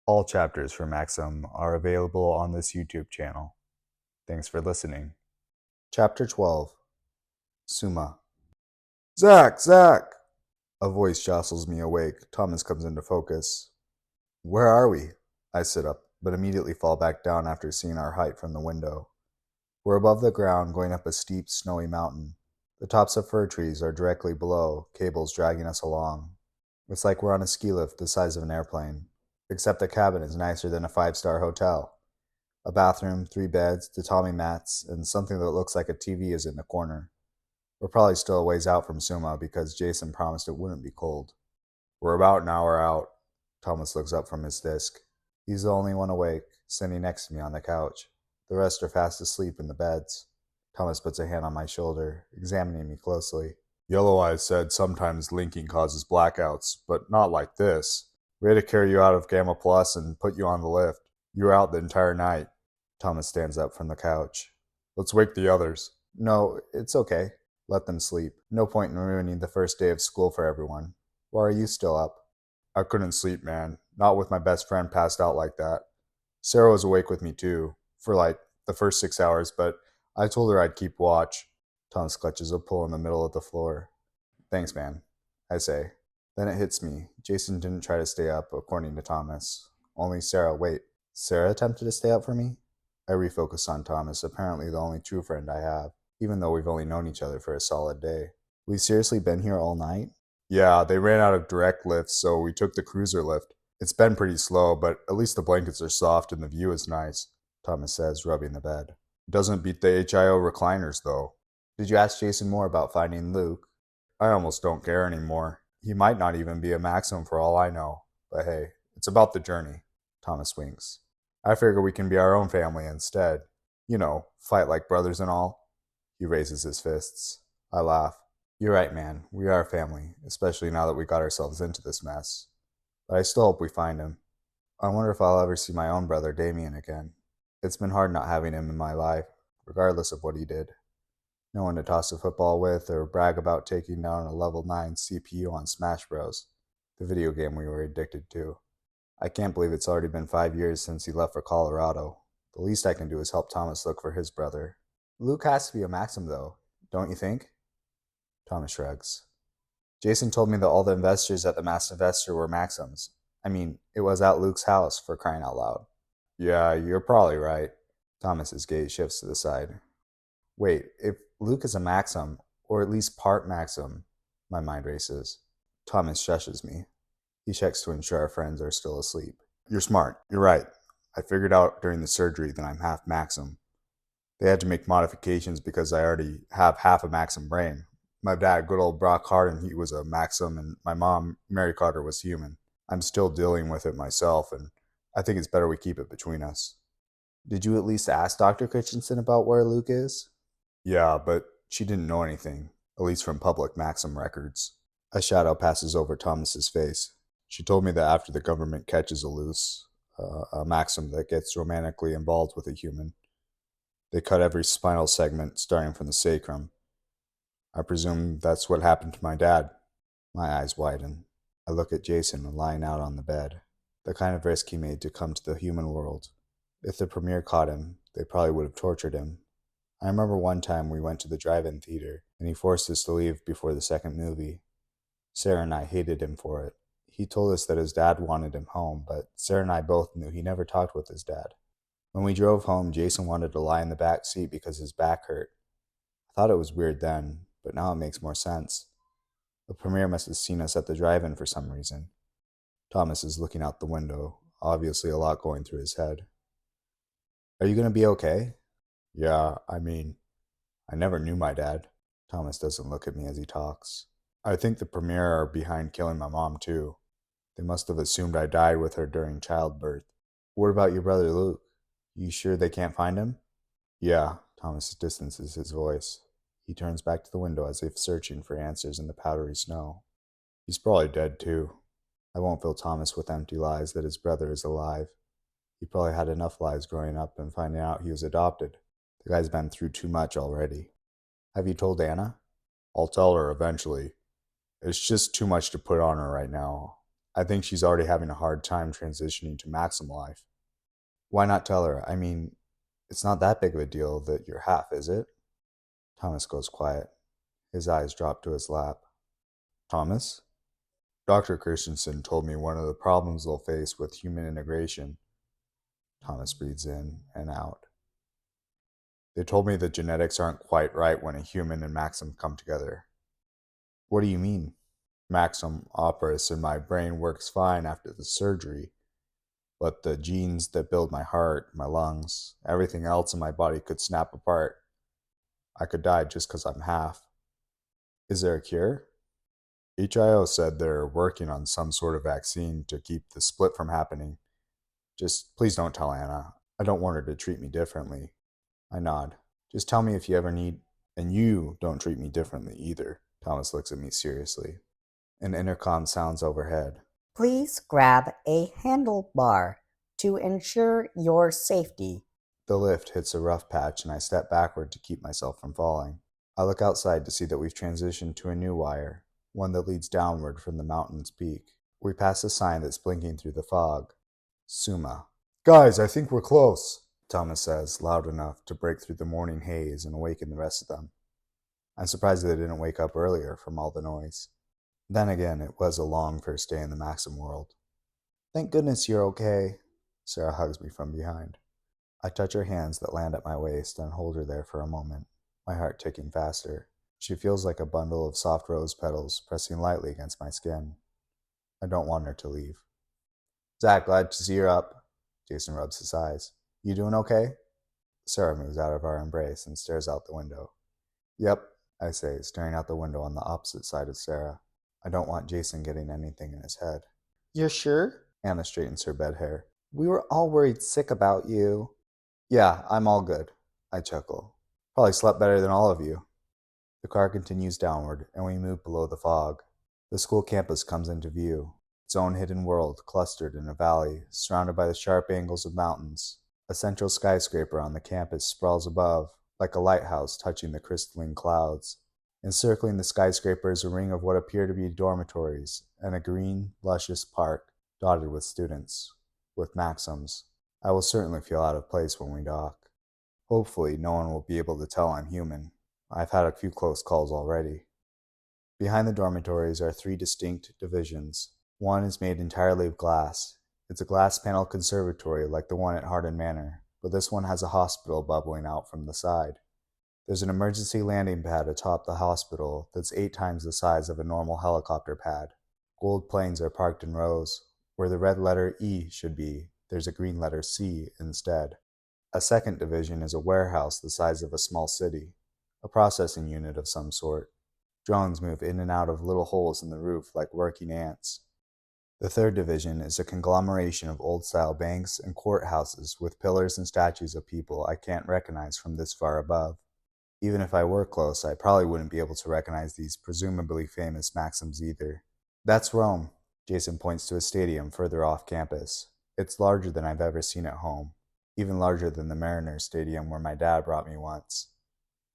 All chapters for Maxum are available on this YouTube channel. Thanks for listening. Chapter 12. Summa. Zach! Zach! A voice jostles me awake. Thomas comes into focus. Where are we? I sit up, but immediately fall back down after seeing our height from the window. We're above the ground, going up a steep, snowy mountain. The tops of fir trees are directly below, cables dragging us along. It's like we're on a ski lift the size of an airplane, except the cabin is nicer than a 5-star hotel. A bathroom, 3 beds, tatami mats, and something that looks like a TV is in the corner. We're probably still a ways out from Summa because Jason promised it wouldn't be cold. We're about an hour out. Thomas looks up from his desk. He's the only one awake, sitting next to me on the couch. The rest are fast asleep in the beds. Thomas puts a hand on my shoulder, examining me closely. Yellow Eyes said sometimes linking causes blackouts, but not like this. We had to carry you out of Gamma Plus and put you on the lift. You were out the entire night. Thomas stands up from the couch. Let's wake the others. No, it's okay. Let them sleep. No point in ruining the first day of school for everyone. Why are you still up? I couldn't sleep, man. Not with my best friend passed out like that. Sarah was awake with me too, for like the first 6 hours, but I told her I'd keep watch. Thomas clutches a pull in the middle of the floor. Thanks, man, I say. Then it hits me. Jason didn't try to stay up, according to Thomas. Only Sarah. Wait, Sarah attempted to stay up for me? I refocus on Thomas, apparently the only true friend I have, even though we've only known each other for a solid day. We've seriously been here all night? Yeah, they ran out of direct lifts, so we took the cruiser lift. It's been pretty slow, but at least the blankets are soft and the view is nice, Thomas says, rubbing the bed. It doesn't beat the HIO recliners, though. Did you ask Jason more about finding Luke? I almost don't care anymore. He might not even be a Maxum for all I know. But hey, it's about the journey. Thomas winks. I figure we can be our own family instead. You know, fight like brothers and all. He raises his fists. I laugh. You're right, man. We are family, especially now that we got ourselves into this mess. But I still hope we find him. I wonder if I'll ever see my own brother Damien again. It's been hard not having him in my life, regardless of what he did. No one to toss a football with or brag about taking down a level 9 CPU on Smash Bros., the video game we were addicted to. I can't believe it's already been 5 years since he left for Colorado. The least I can do is help Thomas look for his brother. Luke has to be a Maxim, though, don't you think? Thomas shrugs. Jason told me that all the investors at the Mass Investor were Maxims. I mean, it was at Luke's house, for crying out loud. Yeah, you're probably right. Thomas's gaze shifts to the side. Wait, if Luke is a Maxim, or at least part Maxim, my mind races. Thomas shushes me. He checks to ensure our friends are still asleep. You're smart. You're right. I figured out during the surgery that I'm half Maxim. They had to make modifications because I already have half a Maxim brain. My dad, good old Brock Harden, he was a Maxim, and my mom, Mary Carter, was human. I'm still dealing with it myself, and I think it's better we keep it between us. Did you at least ask Dr. Christensen about where Luke is? Yeah, but she didn't know anything, at least from public Maxim records. A shadow passes over Thomas's face. She told me that after the government catches a Maxim that gets romantically involved with a human, they cut every spinal segment starting from the sacrum. I presume that's what happened to my dad. My eyes widen. I look at Jason lying out on the bed. The kind of risk he made to come to the human world. If the premier caught him, they probably would have tortured him. I remember one time we went to the drive-in theater, and he forced us to leave before the second movie. Sarah and I hated him for it. He told us that his dad wanted him home, but Sarah and I both knew he never talked with his dad. When we drove home, Jason wanted to lie in the back seat because his back hurt. I thought it was weird then, but now it makes more sense. The premier must have seen us at the drive-in for some reason. Thomas is looking out the window, obviously a lot going through his head. Are you going to be okay? Yeah, I never knew my dad. Thomas doesn't look at me as he talks. I think the premier are behind killing my mom too. They must have assumed I died with her during childbirth. What about your brother Luke? You sure they can't find him? Yeah, Thomas distances his voice. He turns back to the window as if searching for answers in the powdery snow. He's probably dead too. I won't fill Thomas with empty lies that his brother is alive. He probably had enough lies growing up and finding out he was adopted. The guy's been through too much already. Have you told Anna? I'll tell her eventually. It's just too much to put on her right now. I think she's already having a hard time transitioning to Maxum life. Why not tell her? I mean, it's not that big of a deal that you're half, is it? Thomas goes quiet. His eyes drop to his lap. Thomas? Dr. Christensen told me one of the problems they'll face with human integration. Thomas breathes in and out. They told me the genetics aren't quite right when a human and Maxum come together. What do you mean? Maxum operas in my brain works fine after the surgery, but the genes that build my heart, my lungs, everything else in my body could snap apart. I could die just because I'm half. Is there a cure? HIO said they're working on some sort of vaccine to keep the split from happening. Just please don't tell Anna. I don't want her to treat me differently. I nod. Just tell me if you ever need, and you don't treat me differently either. Thomas looks at me seriously. An intercom sounds overhead. Please grab a handlebar to ensure your safety. The lift hits a rough patch and I step backward to keep myself from falling. I look outside to see that we've transitioned to a new wire, one that leads downward from the mountain's peak. We pass a sign that's blinking through the fog. Summa. Guys, I think we're close, Thomas says, loud enough to break through the morning haze and awaken the rest of them. I'm surprised they didn't wake up earlier from all the noise. Then again, it was a long first day in the Maxum world. Thank goodness you're okay. Sarah hugs me from behind. I touch her hands that land at my waist and hold her there for a moment, my heart ticking faster. She feels like a bundle of soft rose petals pressing lightly against my skin. I don't want her to leave. Zach, glad to see you're up. Jason rubs his eyes. You doing okay? Sarah moves out of our embrace and stares out the window. Yep, I say, staring out the window on the opposite side of Sarah. I don't want Jason getting anything in his head. You're sure? Anna straightens her bed hair. We were all worried sick about you. Yeah, I'm all good. I chuckle. Probably slept better than all of you. The car continues downward, and we move below the fog. The school campus comes into view, its own hidden world clustered in a valley, surrounded by the sharp angles of mountains. A central skyscraper on the campus sprawls above, like a lighthouse touching the crystalline clouds. Encircling the skyscraper is a ring of what appear to be dormitories, and a green, luscious park, dotted with students, with Maxums. I will certainly feel out of place when we dock. Hopefully, no one will be able to tell I'm human. I've had a few close calls already. Behind the dormitories are 3 distinct divisions. One is made entirely of glass. It's a glass-panel conservatory like the one at Hardin Manor, but this one has a hospital bubbling out from the side. There's an emergency landing pad atop the hospital that's 8 times the size of a normal helicopter pad. Gold planes are parked in rows. Where the red letter E should be, there's a green letter C instead. A second division is a warehouse the size of a small city, a processing unit of some sort. Drones move in and out of little holes in the roof like working ants. The third division is a conglomeration of old-style banks and courthouses with pillars and statues of people I can't recognize from this far above. Even if I were close, I probably wouldn't be able to recognize these presumably famous Maxums either. That's Rome. Jason points to a stadium further off campus. It's larger than I've ever seen at home, even larger than the Mariners Stadium where my dad brought me once.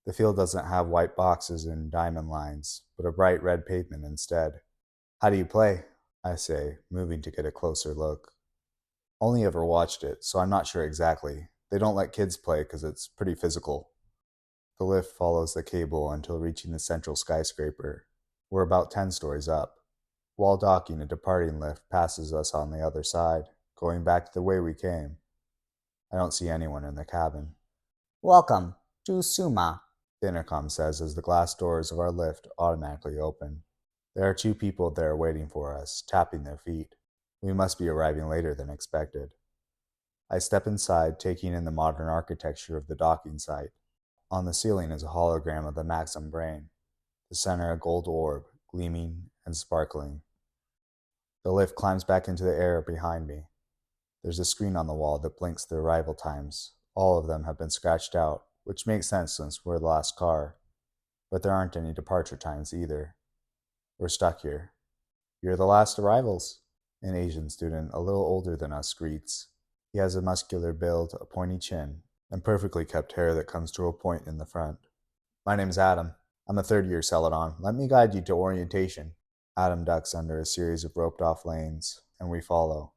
The field doesn't have white boxes and diamond lines, but a bright red pavement instead. How do you play? I say, moving to get a closer look. Only ever watched it, so I'm not sure exactly. They don't let kids play because it's pretty physical. The lift follows the cable until reaching the central skyscraper. We're about 10 stories up. While docking, a departing lift passes us on the other side, going back the way we came. I don't see anyone in the cabin. Welcome to Summa, the intercom says as the glass doors of our lift automatically open. There are 2 people there waiting for us, tapping their feet. We must be arriving later than expected. I step inside, taking in the modern architecture of the docking site. On the ceiling is a hologram of the Maxum brain, the center a gold orb, gleaming and sparkling. The lift climbs back into the air behind me. There's a screen on the wall that blinks the arrival times. All of them have been scratched out, which makes sense since we're the last car. But there aren't any departure times either. We're stuck here. You're the last arrivals, an Asian student a little older than us greets. He has a muscular build, a pointy chin, and perfectly kept hair that comes to a point in the front. My name's Adam. I'm a third-year Celadon. Let me guide you to orientation. Adam ducks under a series of roped-off lanes, and we follow.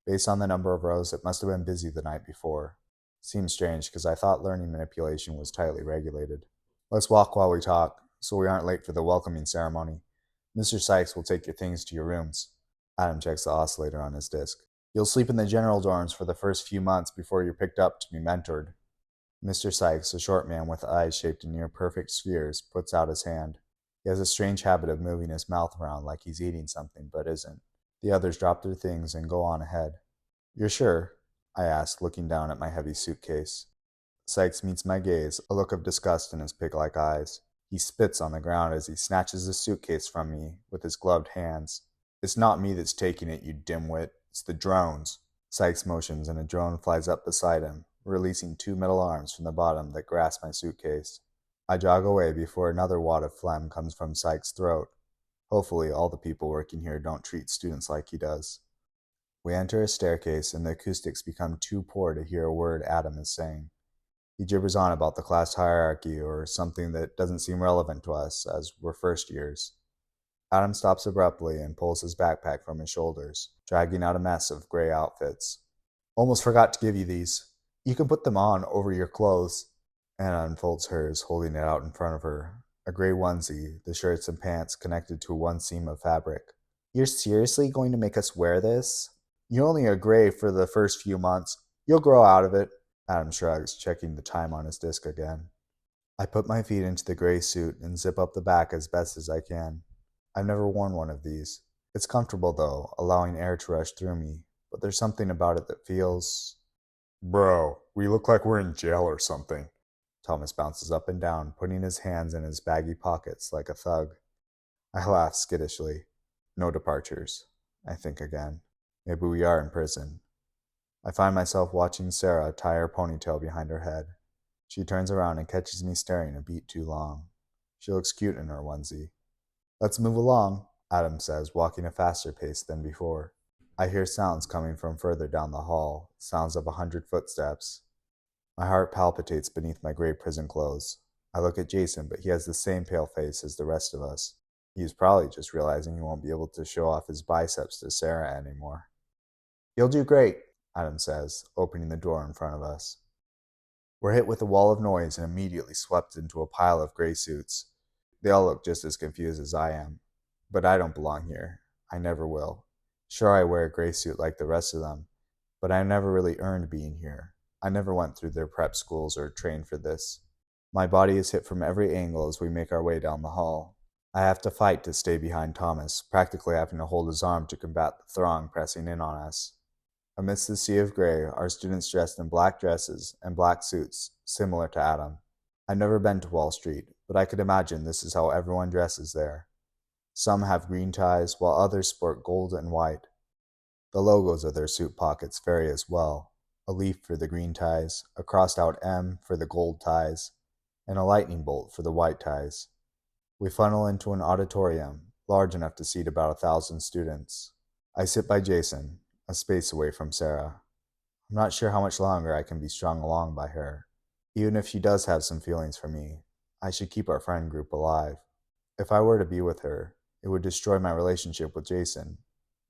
Based on the number of rows, it must have been busy the night before. Seems strange, because I thought learning manipulation was tightly regulated. Let's walk while we talk, so we aren't late for the welcoming ceremony. Mr. Sykes will take your things to your rooms. Adam checks the oscillator on his disc. You'll sleep in the general dorms for the first few months before you're picked up to be mentored. Mr. Sykes, a short man with eyes shaped in near-perfect spheres, puts out his hand. He has a strange habit of moving his mouth around like he's eating something, but isn't. The others drop their things and go on ahead. You're sure? I ask, looking down at my heavy suitcase. Sykes meets my gaze, a look of disgust in his pig-like eyes. He spits on the ground as he snatches the suitcase from me with his gloved hands. It's not me that's taking it, you dimwit. It's the drones. Sykes motions and a drone flies up beside him, releasing 2 metal arms from the bottom that grasp my suitcase. I jog away before another wad of phlegm comes from Sykes' throat. Hopefully all the people working here don't treat students like he does. We enter a staircase and the acoustics become too poor to hear a word Adam is saying. He gibbers on about the class hierarchy or something that doesn't seem relevant to us as we're first years. Adam stops abruptly and pulls his backpack from his shoulders, dragging out a mess of gray outfits. Almost forgot to give you these. You can put them on over your clothes. Anna unfolds hers, holding it out in front of her. A gray onesie, the shirts and pants connected to one seam of fabric. You're seriously going to make us wear this? You're only a gray for the first few months. You'll grow out of it. Adam shrugs, checking the time on his disc again. I put my feet into the gray suit and zip up the back as best as I can. I've never worn one of these. It's comfortable, though, allowing air to rush through me, but there's something about it that feels... Bro, we look like we're in jail or something. Thomas bounces up and down, putting his hands in his baggy pockets like a thug. I laugh skittishly. No departures. I think again. Maybe we are in prison. I find myself watching Sarah tie her ponytail behind her head. She turns around and catches me staring a beat too long. She looks cute in her onesie. Let's move along, Adam says, walking a faster pace than before. I hear sounds coming from further down the hall, sounds of 100 footsteps. My heart palpitates beneath my gray prison clothes. I look at Jason, but he has the same pale face as the rest of us. He's probably just realizing he won't be able to show off his biceps to Sarah anymore. You'll do great, Adam says, opening the door in front of us. We're hit with a wall of noise and immediately swept into a pile of gray suits. They all look just as confused as I am. But I don't belong here. I never will. Sure, I wear a gray suit like the rest of them, but I never really earned being here. I never went through their prep schools or trained for this. My body is hit from every angle as we make our way down the hall. I have to fight to stay behind Thomas, practically having to hold his arm to combat the throng pressing in on us. Amidst the sea of gray are students dressed in black dresses and black suits, similar to Adam. I've never been to Wall Street, but I could imagine this is how everyone dresses there. Some have green ties, while others sport gold and white. The logos of their suit pockets vary as well. A leaf for the green ties, a crossed-out M for the gold ties, and a lightning bolt for the white ties. We funnel into an auditorium, large enough to seat about 1,000 students. I sit by Jason, a space away from Sarah. I'm not sure how much longer I can be strung along by her. Even if she does have some feelings for me, I should keep our friend group alive. If I were to be with her, it would destroy my relationship with Jason,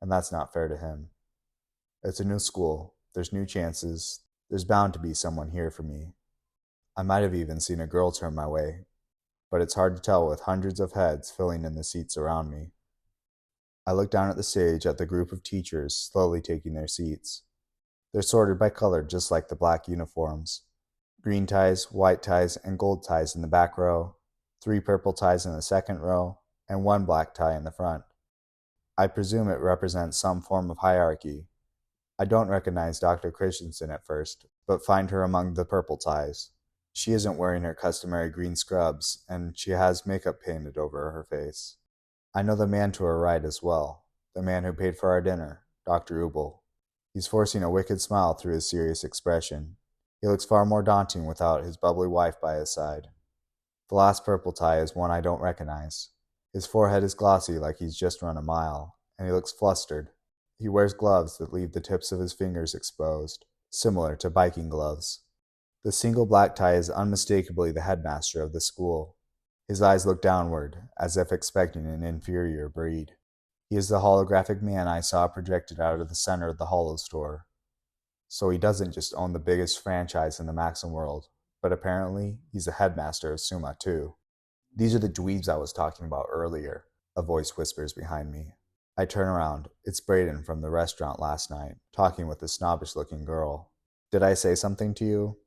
and that's not fair to him. It's a new school, there's new chances, there's bound to be someone here for me. I might have even seen a girl turn my way, but it's hard to tell with hundreds of heads filling in the seats around me. I look down at the stage at the group of teachers slowly taking their seats. They're sorted by color just like the black uniforms. Green ties, white ties, and gold ties in the back row, 3 purple ties in the second row, and 1 black tie in the front. I presume it represents some form of hierarchy. I don't recognize Dr. Christensen at first, but find her among the purple ties. She isn't wearing her customary green scrubs, and she has makeup painted over her face. I know the man to her right as well, the man who paid for our dinner, Dr. Ubel. He's forcing a wicked smile through his serious expression. He looks far more daunting without his bubbly wife by his side. The last purple tie is one I don't recognize. His forehead is glossy like he's just run a mile, and he looks flustered. He wears gloves that leave the tips of his fingers exposed, similar to biking gloves. The single black tie is unmistakably the headmaster of the school. His eyes look downward, as if expecting an inferior breed. He is the holographic man I saw projected out of the center of the Hollow store. So he doesn't just own the biggest franchise in the Maxum world, but apparently he's the headmaster of Summa too. These are the dweebs I was talking about earlier, a voice whispers behind me. I turn around. It's Brayden from the restaurant last night, talking with a snobbish-looking girl. Did I say something to you?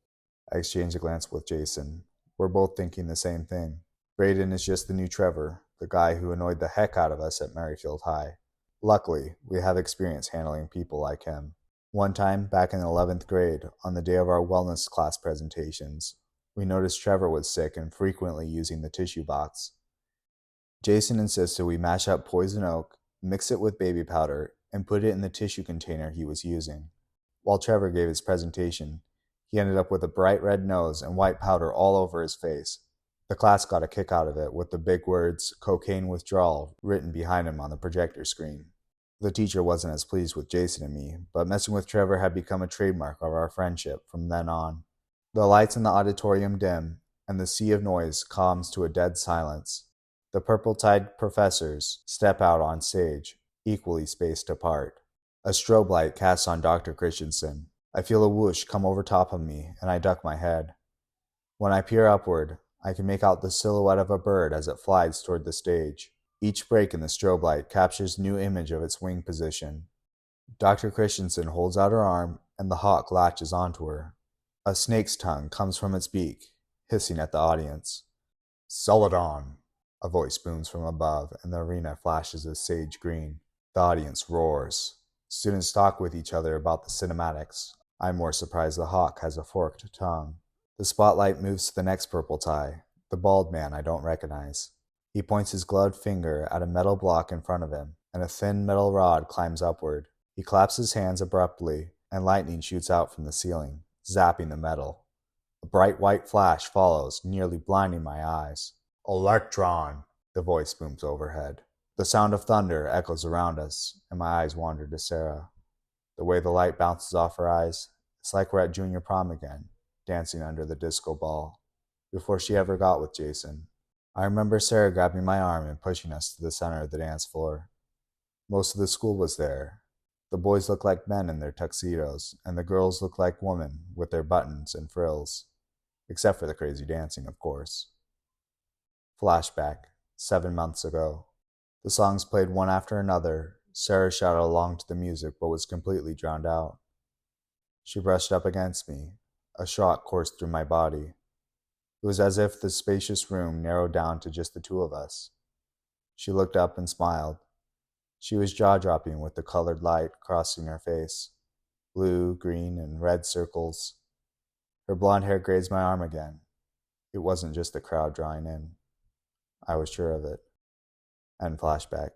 I exchange a glance with Jason. We're both thinking the same thing. Brayden is just the new Trevor, the guy who annoyed the heck out of us at Merrifield High. Luckily, we have experience handling people like him. One time, back in 11th grade, on the day of our wellness class presentations, we noticed Trevor was sick and frequently using the tissue box. Jason insisted we mash up poison oak, mix it with baby powder, and put it in the tissue container he was using. While Trevor gave his presentation, he ended up with a bright red nose and white powder all over his face. The class got a kick out of it with the big words, "cocaine withdrawal," written behind him on the projector screen. The teacher wasn't as pleased with Jason and me, but messing with Trevor had become a trademark of our friendship from then on. The lights in the auditorium dim, and the sea of noise calms to a dead silence. The purple-tied professors step out on stage, equally spaced apart. A strobe light casts on Dr. Christensen. I feel a whoosh come over top of me, and I duck my head. When I peer upward, I can make out the silhouette of a bird as it flies toward the stage. Each break in the strobe light captures a new image of its wing position. Dr. Christensen holds out her arm, and the hawk latches onto her. A snake's tongue comes from its beak, hissing at the audience. "Celadon!" A voice booms from above, and the arena flashes a sage green. The audience roars. Students talk with each other about the cinematics. I'm more surprised the hawk has a forked tongue. The spotlight moves to the next purple tie, the bald man I don't recognize. He points his gloved finger at a metal block in front of him, and a thin metal rod climbs upward. He claps his hands abruptly, and lightning shoots out from the ceiling, zapping the metal. A bright white flash follows, nearly blinding my eyes. "Electron!" the voice booms overhead. The sound of thunder echoes around us, and my eyes wander to Sarah. The way the light bounces off her eyes, it's like we're at junior prom again, dancing under the disco ball, before she ever got with Jason. I remember Sarah grabbing my arm and pushing us to the center of the dance floor. Most of the school was there. The boys looked like men in their tuxedos, and the girls looked like women with their buttons and frills. Except for the crazy dancing, of course. Flashback, 7 months ago. The songs played one after another. Sarah shouted along to the music, but was completely drowned out. She brushed up against me. A shock coursed through my body. It was as if the spacious room narrowed down to just the two of us. She looked up and smiled. She was jaw-dropping with the colored light crossing her face. Blue, green, and red circles. Her blonde hair grazed my arm again. It wasn't just the crowd drawing in. I was sure of it. And flashback.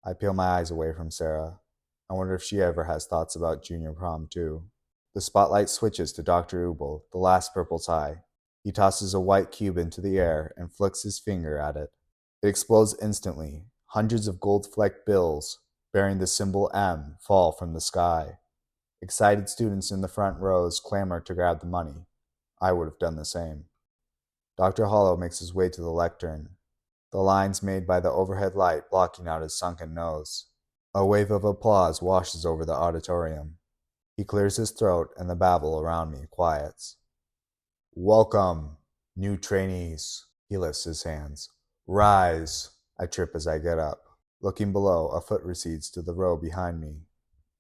I peel my eyes away from Sarah. I wonder if she ever has thoughts about junior prom, too. The spotlight switches to Dr. Ubel, the last purple tie. He tosses a white cube into the air and flicks his finger at it. It explodes instantly. Hundreds of gold-flecked bills, bearing the symbol M, fall from the sky. Excited students in the front rows clamor to grab the money. I would have done the same. Dr. Hollow makes his way to the lectern, the lines made by the overhead light blocking out his sunken nose. A wave of applause washes over the auditorium. He clears his throat, and the babble around me quiets. "Welcome, new trainees." He lifts his hands. "Rise." I trip as I get up. Looking below, a foot recedes to the row behind me.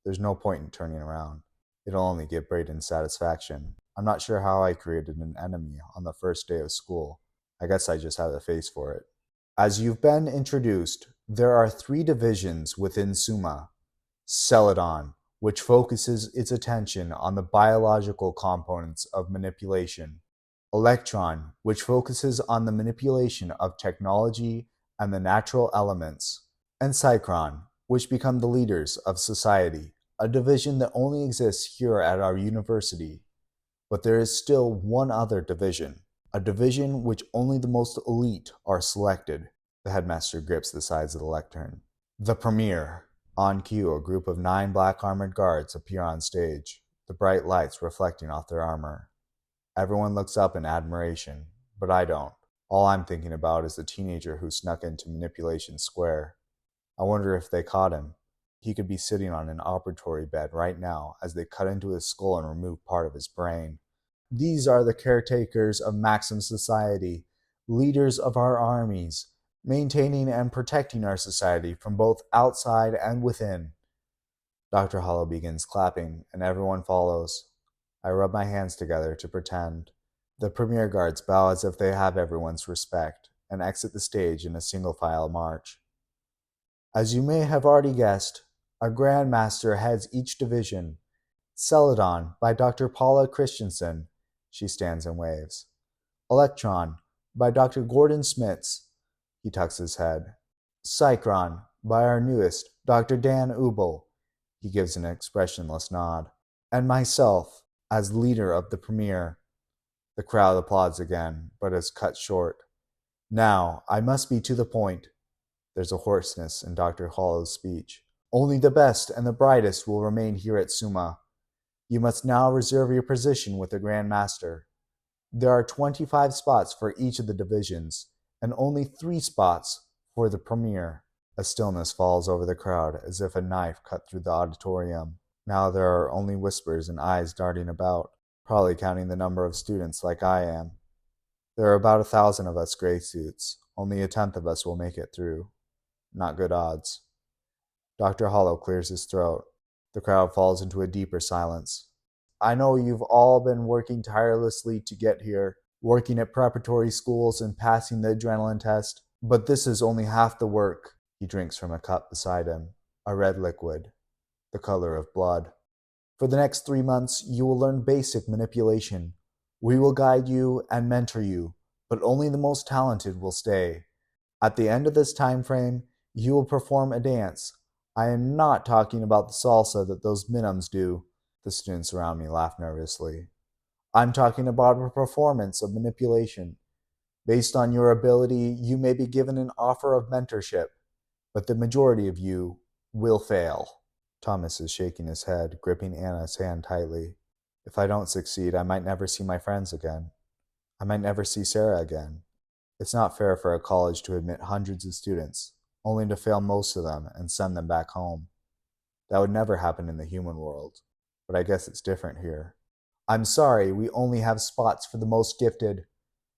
There's no point in turning around. It'll only give Brayden satisfaction. I'm not sure how I created an enemy on the first day of school. I guess I just have a face for it. As you've been introduced, there are 3 divisions within Summa. Celadon, which focuses its attention on the biological components of manipulation. Electron, which focuses on the manipulation of technology and the natural elements. And Psychron, which become the leaders of society, a division that only exists here at our university. But there is still one other division, a division which only the most elite are selected. The headmaster grips the sides of the lectern. The premier. On cue, a group of 9 black armored guards appear on stage, the bright lights reflecting off their armor. Everyone looks up in admiration, but I don't. All I'm thinking about is the teenager who snuck into Manipulation Square. I wonder if they caught him. He could be sitting on an operatory bed right now as they cut into his skull and remove part of his brain. These are the caretakers of Maxum society, leaders of our armies, maintaining and protecting our society from both outside and within. Dr. Hollow begins clapping, and everyone follows. I rub my hands together to pretend. The premier guards bow as if they have everyone's respect, and exit the stage in a single file march. As you may have already guessed, a Grand Master heads each division. Celadon by Dr. Paula Christensen. She stands and waves. Electron by Dr. Gordon Smits. He tucks his head. Psychron by our newest, Dr. Dan Ubel. He gives an expressionless nod. And myself, as leader of the premier. The crowd applauds again, but is cut short. Now, I must be to the point. There's a hoarseness in Dr. Hollow's speech. Only the best and the brightest will remain here at Summa. You must now reserve your position with the Grand Master. There are 25 spots for each of the divisions, and only 3 spots for the premier. A stillness falls over the crowd as if a knife cut through the auditorium. Now there are only whispers and eyes darting about, probably counting the number of students like I am. There are about 1,000 of us gray suits. Only 1/10 of us will make it through. Not good odds. Dr. Hollow clears his throat. The crowd falls into a deeper silence. I know you've all been working tirelessly to get here, working at preparatory schools and passing the adrenaline test, but this is only half the work. He drinks from a cup beside him, a red liquid, the color of blood. For the next 3 months, you will learn basic manipulation. We will guide you and mentor you, but only the most talented will stay. At the end of this time frame, you will perform a dance. I am not talking about the salsa that those minims do. The students around me laugh nervously. I'm talking about a performance of manipulation. Based on your ability, you may be given an offer of mentorship, but the majority of you will fail. Thomas is shaking his head, gripping Anna's hand tightly. If I don't succeed, I might never see my friends again. I might never see Sarah again. It's not fair for a college to admit hundreds of students, only to fail most of them and send them back home. That would never happen in the human world, but I guess it's different here. I'm sorry, we only have spots for the most gifted.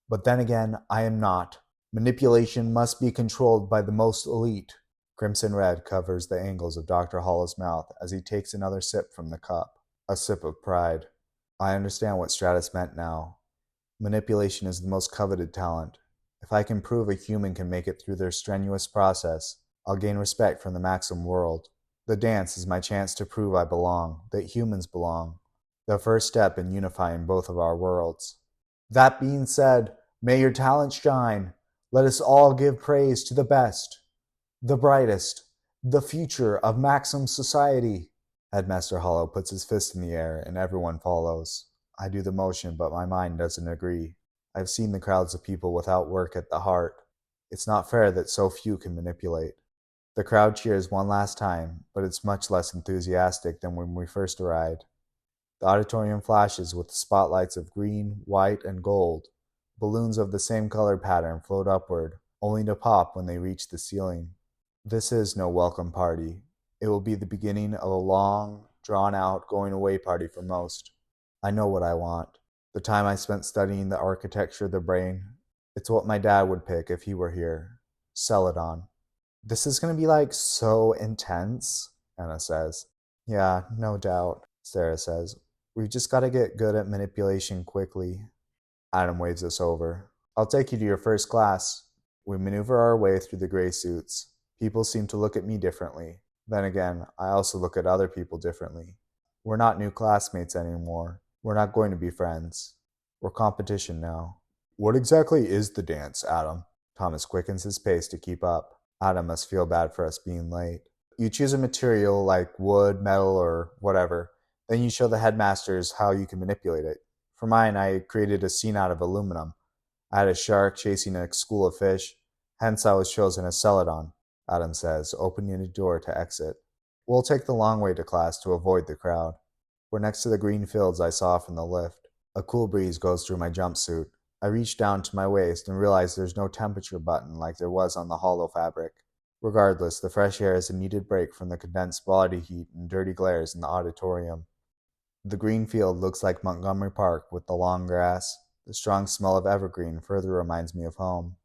But then again, I am not. Manipulation must be controlled by the most elite. Crimson red covers the angles of Dr. Hollow's mouth as he takes another sip from the cup, a sip of pride. I understand what Stratus meant now. Manipulation is the most coveted talent. If I can prove a human can make it through their strenuous process, I'll gain respect from the Maxum world. The dance is my chance to prove I belong, that humans belong. The first step in unifying both of our worlds. That being said, may your talent shine. Let us all give praise to the best, the brightest, the future of Maxum society. Headmaster Hollow puts his fist in the air and everyone follows. I do the motion, but my mind doesn't agree. I've seen the crowds of people without work at the heart. It's not fair that so few can manipulate. The crowd cheers one last time, but it's much less enthusiastic than when we first arrived. The auditorium flashes with the spotlights of green, white, and gold. Balloons of the same color pattern float upward, only to pop when they reach the ceiling. This is no welcome party. It will be the beginning of a long, drawn-out going-away party for most. I know what I want. The time I spent studying the architecture of the brain, it's what my dad would pick if he were here. Celadon. This is going to be so intense, Anna says. Yeah, no doubt, Sarah says. We've just got to get good at manipulation quickly. Adam waves us over. I'll take you to your first class. We maneuver our way through the gray suits. People seem to look at me differently. Then again, I also look at other people differently. We're not new classmates anymore. We're not going to be friends. We're competition now. What exactly is the dance, Adam? Thomas quickens his pace to keep up. Adam must feel bad for us being late. You choose a material like wood, metal, or whatever. Then you show the headmasters how you can manipulate it. For mine, I created a scene out of aluminum. I had a shark chasing a school of fish. Hence I was chosen as Celadon, Adam says, opening a door to exit. We'll take the long way to class to avoid the crowd. We're next to the green fields I saw from the lift. A cool breeze goes through my jumpsuit. I reach down to my waist and realize there's no temperature button like there was on the hollow fabric. Regardless, the fresh air is a needed break from the condensed body heat and dirty glares in the auditorium. The green field looks like Montgomery Park with the long grass. The strong smell of evergreen further reminds me of home.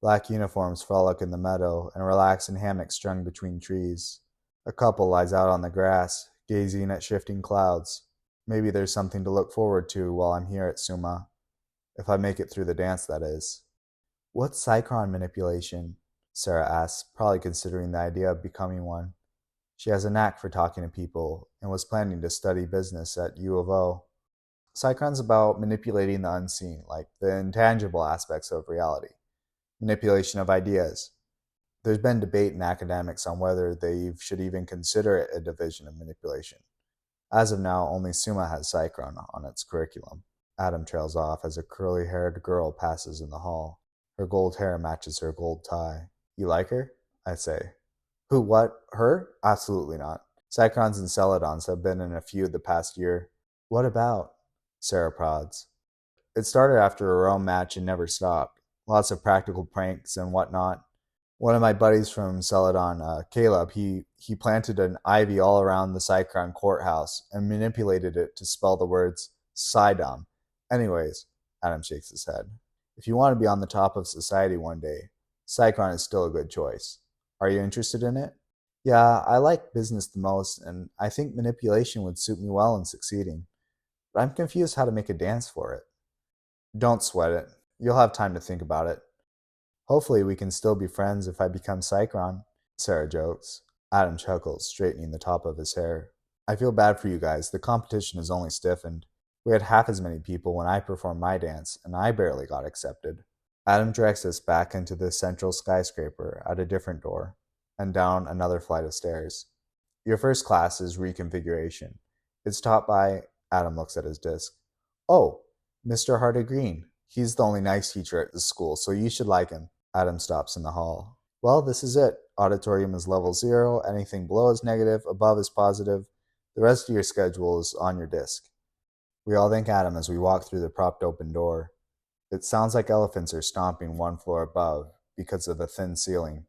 Black uniforms frolic in the meadow and relax in hammocks strung between trees. A couple lies out on the grass, gazing at shifting clouds. Maybe there's something to look forward to while I'm here at Summa. If I make it through the dance, that is. What's Psychron manipulation? Sarah asks, probably considering the idea of becoming one. She has a knack for talking to people and was planning to study business at U of O. Psychron's about manipulating the unseen, like the intangible aspects of reality. Manipulation of ideas. There's been debate in academics on whether they should even consider it a division of manipulation. As of now, only Summa has Psychron on its curriculum. Adam trails off as a curly-haired girl passes in the hall. Her gold hair matches her gold tie. You like her? I say. Who, what? Her? Absolutely not. Psychrons and Celadons have been in a feud the past year. What about? Sarah prods. It started after a Rome match and never stopped. Lots of practical pranks and whatnot. One of my buddies from Celadon, Caleb, he planted an ivy all around the Psychron courthouse and manipulated it to spell the words Sidom. Anyways, Adam shakes his head. If you want to be on the top of society one day, Psychron is still a good choice. Are you interested in it? Yeah, I like business the most, and I think manipulation would suit me well in succeeding. But I'm confused how to make a dance for it. Don't sweat it. You'll have time to think about it. Hopefully we can still be friends if I become Psychron, Sarah jokes. Adam chuckles, straightening the top of his hair. I feel bad for you guys. The competition has only stiffened. We had half as many people when I performed my dance, and I barely got accepted. Adam directs us back into the central skyscraper at a different door, and down another flight of stairs. Your first class is reconfiguration. It's taught by... Adam looks at his disc. Oh, Mr. Hardy Green. He's the only nice teacher at this school, so you should like him. Adam stops in the hall. Well, this is it. Auditorium is level 0. Anything below is negative. Above is positive. The rest of your schedule is on your disc. We all thank Adam as we walk through the propped open door. It sounds like elephants are stomping one floor above because of the thin ceiling.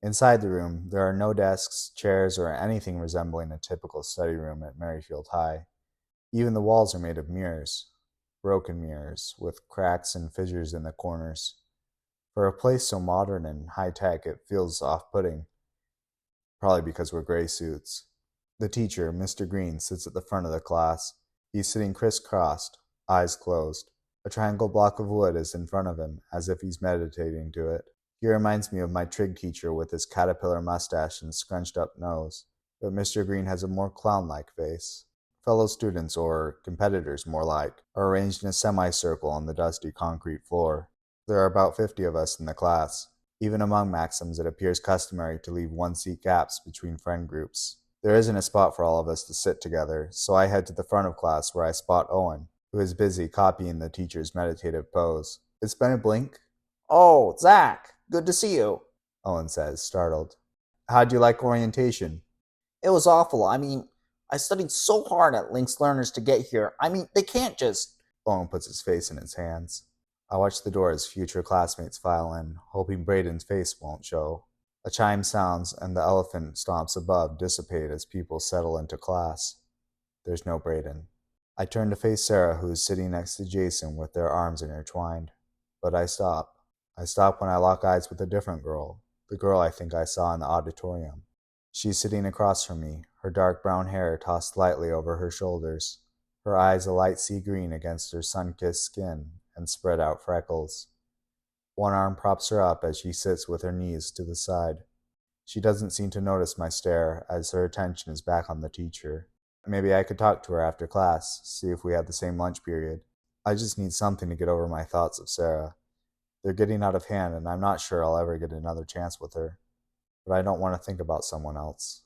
Inside the room, there are no desks, chairs, or anything resembling a typical study room at Merrifield High. Even the walls are made of mirrors, broken mirrors, with cracks and fissures in the corners. For a place so modern and high-tech, it feels off-putting. Probably because we're gray suits. The teacher, Mr. Green, sits at the front of the class. He's sitting crisscrossed, eyes closed. A triangle block of wood is in front of him, as if he's meditating to it. He reminds me of my trig teacher with his caterpillar mustache and scrunched-up nose, but Mr. Green has a more clown-like face. Fellow students, or competitors more like, are arranged in a semicircle on the dusty concrete floor. There are about 50 of us in the class. Even among Maxums, it appears customary to leave one-seat gaps between friend groups. There isn't a spot for all of us to sit together, so I head to the front of class where I spot Owen, who is busy copying the teacher's meditative pose. It's been a blink. Oh, Zach, good to see you, Owen says, startled. How'd you like orientation? It was awful. I studied so hard at Link's Learners to get here. They can't just... Owen puts his face in his hands. I watch the door as future classmates file in, hoping Braden's face won't show. A chime sounds, and the elephant stomps above dissipate as people settle into class. There's no Braden. I turn to face Sarah, who is sitting next to Jason with their arms intertwined. But I stop. I stop when I lock eyes with a different girl, the girl I think I saw in the auditorium. She's sitting across from me, her dark brown hair tossed lightly over her shoulders, her eyes a light sea green against her sun-kissed skin and spread out freckles. One arm props her up as she sits with her knees to the side. She doesn't seem to notice my stare as her attention is back on the teacher. Maybe I could talk to her after class, see if we had the same lunch period. I just need something to get over my thoughts of Sarah. They're getting out of hand, and I'm not sure I'll ever get another chance with her. But I don't want to think about someone else.